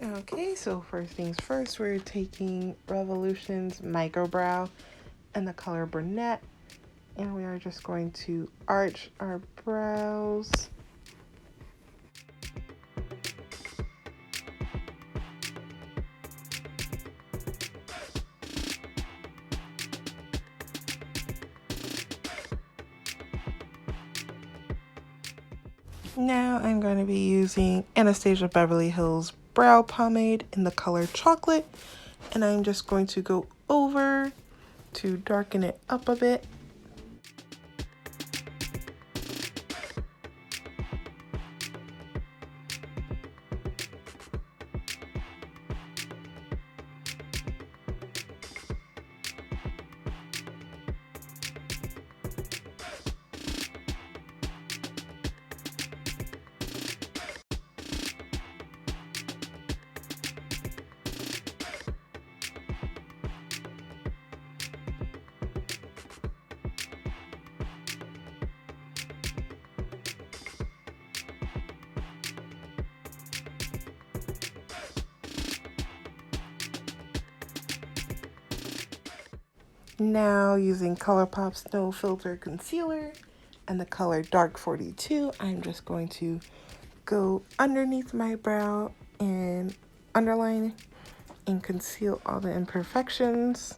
Okay, so first things first, we're taking Revolution's Micro Brow in the color Brunette, and we are just going to arch our brows. Now I'm going to be using Anastasia Beverly Hills Brow Pomade in the color Chocolate, and I'm just going to go over to darken it up a bit. Now using ColourPop's No Filter Concealer and the color Dark 42, I'm just going to go underneath my brow and underline and conceal all the imperfections.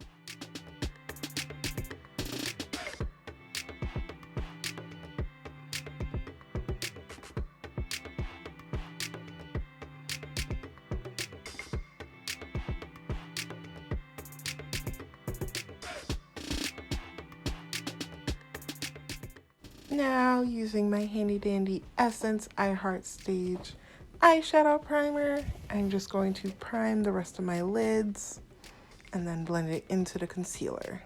Now, using my handy dandy Essence I Heart Stage eyeshadow primer, I'm just going to prime the rest of my lids and then blend it into the concealer.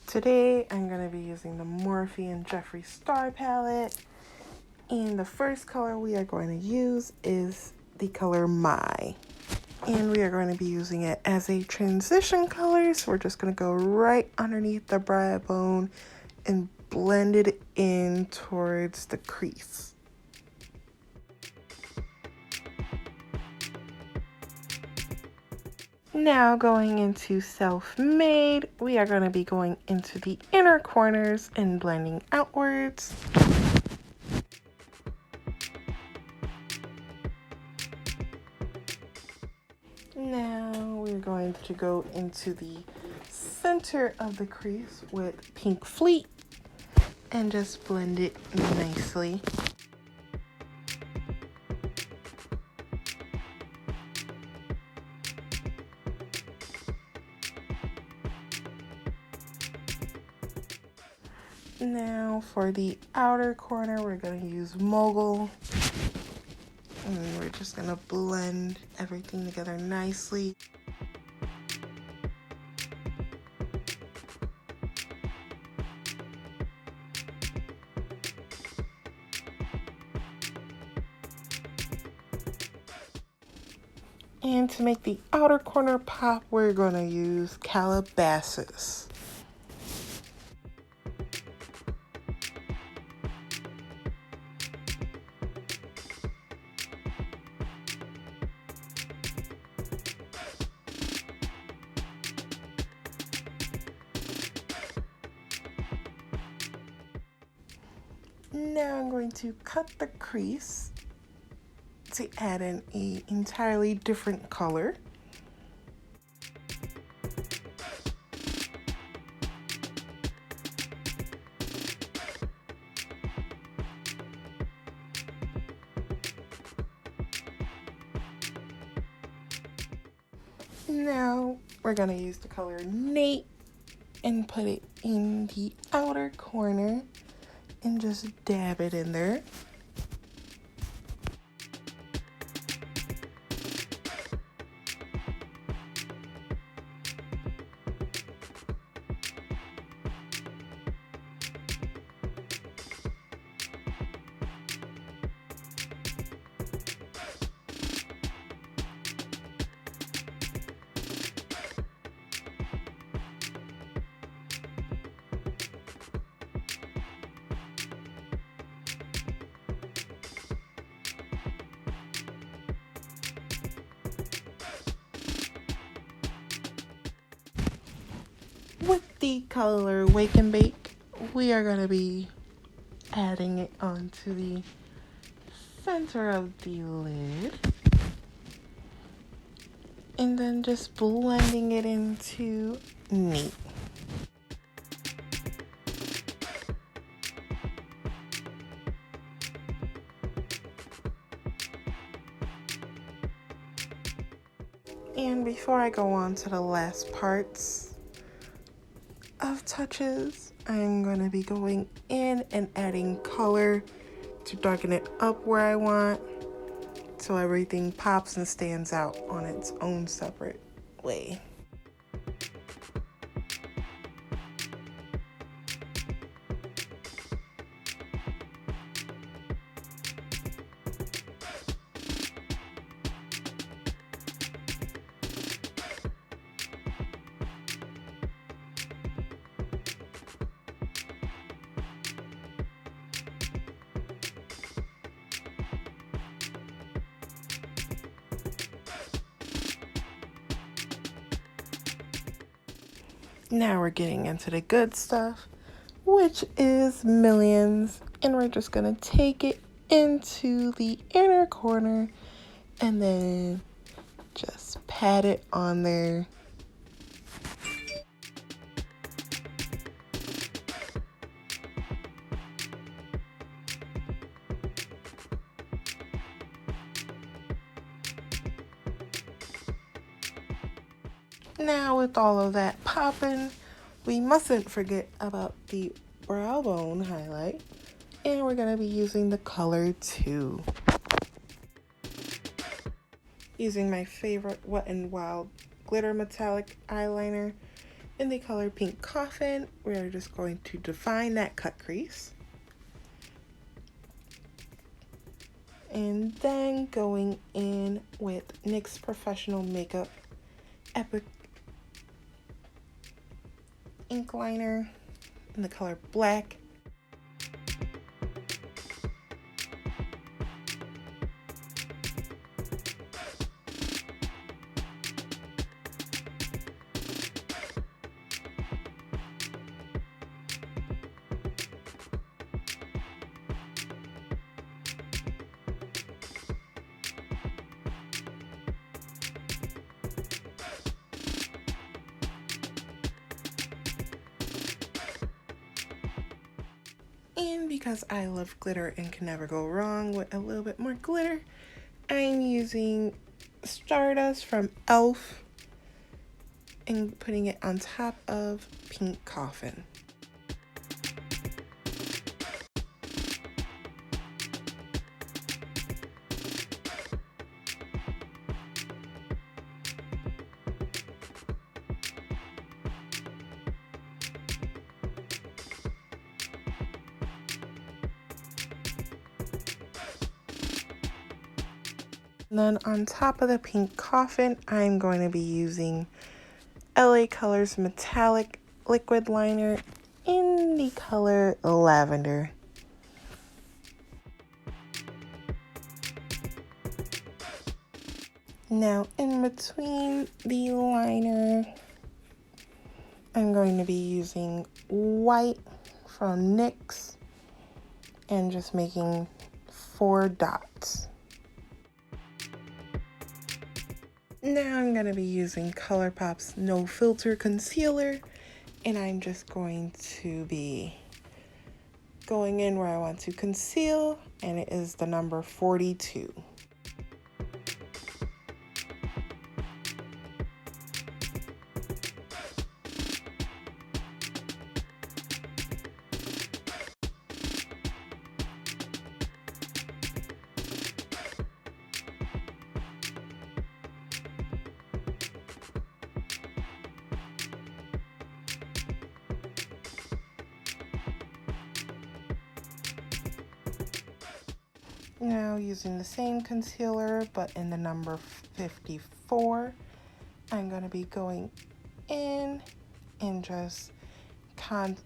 Today, I'm going to be using the Morphe and Jeffree Star palette. And the first color we are going to use is the color My. And we are going to be using it as a transition color. So we're just going to go right underneath the brow bone and blend it in towards the crease. Now going into Self-Made, we are going to be going into the inner corners and blending outwards. Now we're going to go into the center of the crease with Pink Fleet and just blend it nicely. Now for the outer corner, we're going to use Mogul. And we're just going to blend everything together nicely. And to make the outer corner pop, we're going to use Calabasas. Now I'm going to cut the crease to add in an entirely different color. Now we're going to use the color Nate and put it in the outer corner and just dab it in there. the color Wake and Bake, we are going to be adding it onto the center of the lid. And then just blending it into neat. And before I go on to the last parts of touches, I'm going to be going in and adding color to darken it up where I want, so everything pops and stands out on its own separate way. Now we're getting into the good stuff, which is millions, and we're just gonna take it into the inner corner and then just pat it on there. Now with all of that popping, we mustn't forget about the brow bone highlight, and we're going to be using the color 2. Using my favorite Wet n Wild glitter metallic eyeliner in the color Pink Coffin, we're just going to define that cut crease. And then going in with NYX Professional Makeup Epic ink liner in the color Black. And because I love glitter and can never go wrong with a little bit more glitter, I'm using Stardust from e.l.f. and putting it on top of Pink Coffin. And then on top of the Pink Coffin, I'm going to be using LA Colors Metallic Liquid Liner in the color Lavender. Now in between the liner, I'm going to be using white from NYX and just making 4 dots. Now I'm going to be using ColourPop's No Filter Concealer, and I'm just going to be going in where I want to conceal, and it is the number 42. Now using the same concealer but in the number 54, I'm going to be going in and just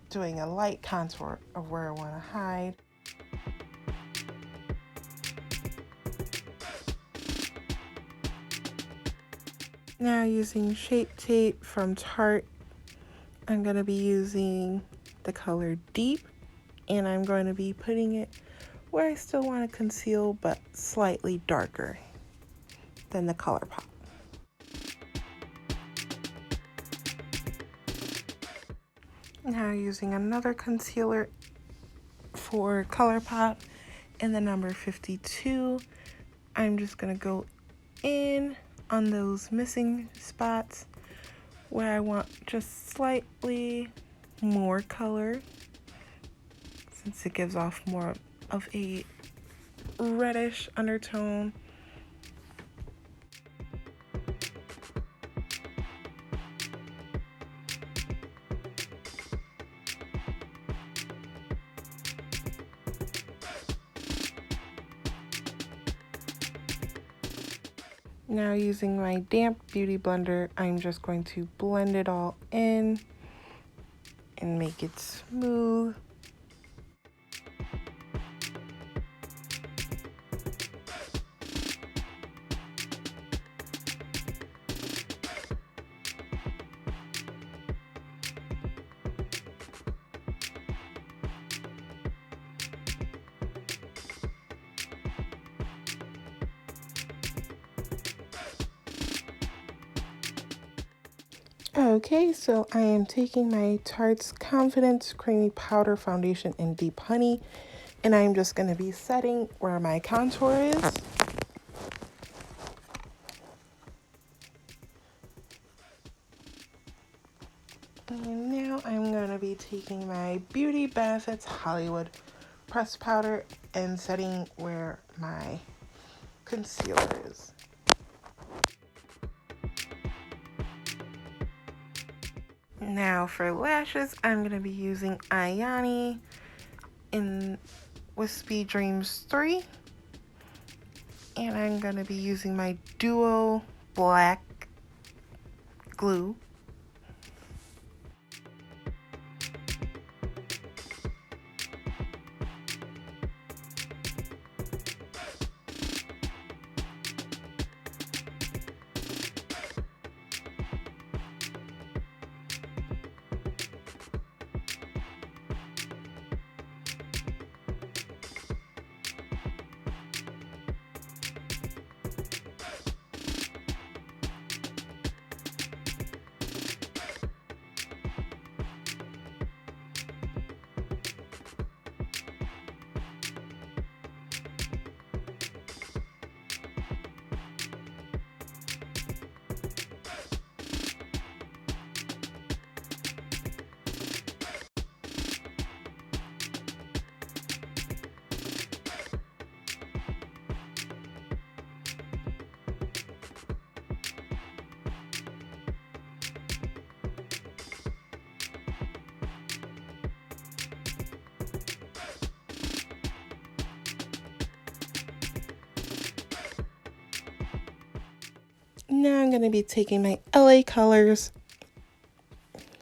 doing a light contour of where I want to hide. Now using Shape Tape from Tarte I'm going to be using the color Deep, and I'm going to be putting it where I still want to conceal, but slightly darker than the ColourPop. Now using another concealer for ColourPop in the number 52, I'm just going to go in on those missing spots where I want just slightly more color, since it gives off more of a reddish undertone. Now using my damp beauty blender, I'm just going to blend it all in and make it smooth. Okay, so I am taking my Tarte's Confidence Creamy Powder Foundation in Deep Honey, and I'm just going to be setting where my contour is. And now I'm going to be taking my Beauty Benefits Hollywood Pressed Powder and setting where my concealer is. Now for lashes, I'm going to be using Ayani in Wispy Dreams 3. And I'm going to be using my Duo Black Glue. Now I'm going to be taking my LA Colors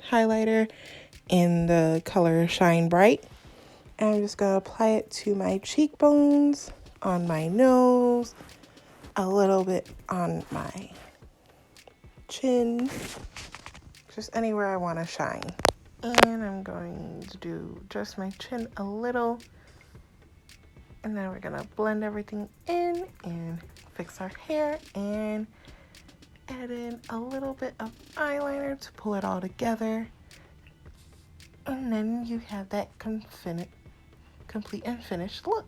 highlighter in the color Shine Bright. And I'm just going to apply it to my cheekbones, on my nose, a little bit on my chin, just anywhere I want to shine. And I'm going to do just my chin a little. And then we're going to blend everything in and fix our hair and add in a little bit of eyeliner to pull it all together. And then you have that complete and finished look.